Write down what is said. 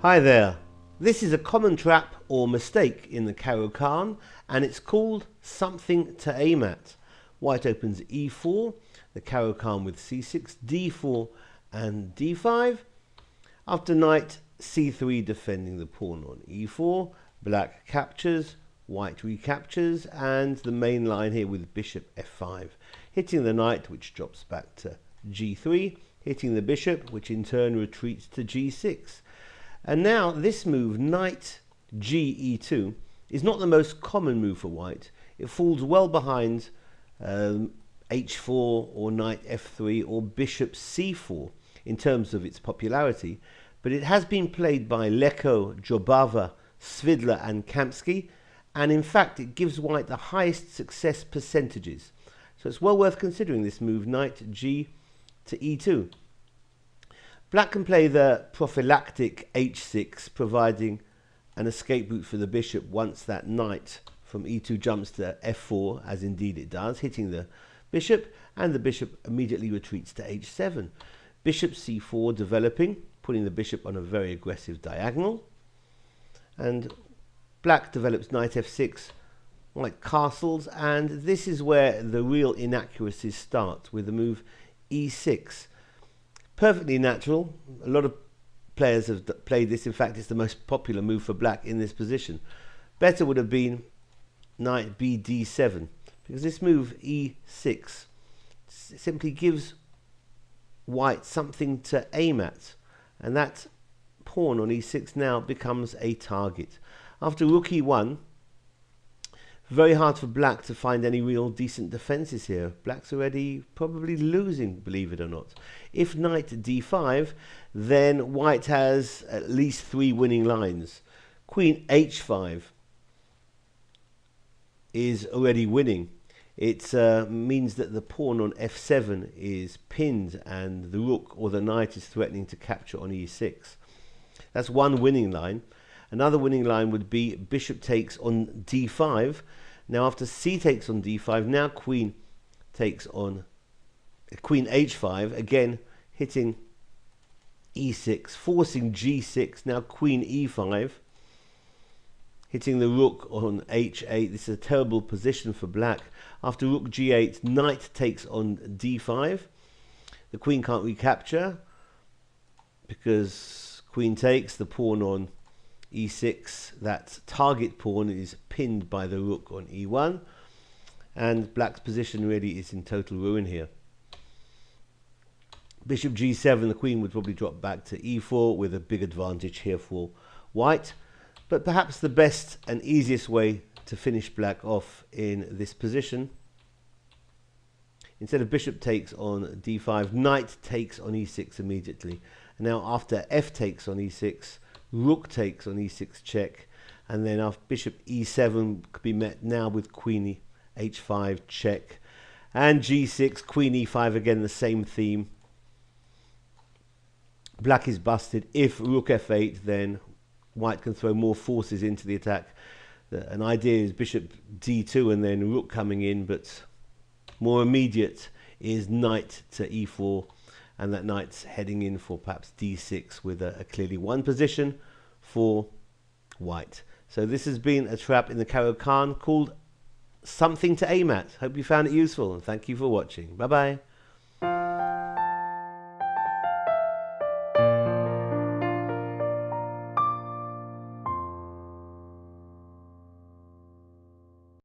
Hi there. This is a common trap or mistake in the Caro Kann, and it's called something to aim at. White opens e4, the Caro Kann with c6, d4 and d5. After knight c3 defending the pawn on e4, black captures, white recaptures, and the main line here with bishop f5, hitting the knight, which drops back to g3, hitting the bishop, which in turn retreats to g6. And now this move, knight ge2, is not the most common move for white. It falls well behind h4 or knight f3 or bishop c4 in terms of its popularity, but it has been played by Leko, Jobava, Svidler and Kamsky, and in fact it gives white the highest success percentages. So it's well worth considering this move, knight g to e2. Black can play the prophylactic h6, providing an escape route for the bishop once that knight from e2 jumps to f4, as indeed it does, hitting the bishop, and the bishop immediately retreats to h7. Bishop c4 developing, putting the bishop on a very aggressive diagonal, and black develops knight f6, white castles, and this is where the real inaccuracies start, with the move e6. Perfectly natural. A lot of players have played this. In fact, it's the most popular move for black in this position. Better would have been knight b d7, because this move e6 simply gives white something to aim at, and that pawn on e6 now becomes a target. After rook e1, very hard for black to find any real decent defenses here. Black's already probably losing, believe it or not. If knight d5, then white has at least 3 winning lines. Queen h5 is already winning. It means that the pawn on f7 is pinned and the rook or the knight is threatening to capture on e6. That's one winning line. Another winning line would be bishop takes on d5. Now after c takes on d5, now queen takes on queen h5, again hitting e6, forcing g6, now queen e5, hitting the rook on h8. This is a terrible position for black. After rook g8, knight takes on d5. The queen can't recapture because queen takes, the pawn on e6, that target pawn is pinned by the rook on e1, and black's position really is in total ruin here. Bishop g7, the queen would probably drop back to e4 with a big advantage here for white, but perhaps the best and easiest way to finish black off in this position, instead of bishop takes on d5, knight takes on e6 immediately. And now after f takes on e6, rook takes on e6 check, and then after bishop e7 could be met now with queen h5 check, and g6, queen e5, again the same theme. Black is busted. If rook f8, then white can throw more forces into the attack. An idea is bishop d2 and then rook coming in, but more immediate is knight to e4, and that knight's heading in for perhaps d6 with a clearly won position for white. So this has been a trap in the Caro Kann called something to aim at. Hope you found it useful, and thank you for watching. Bye bye.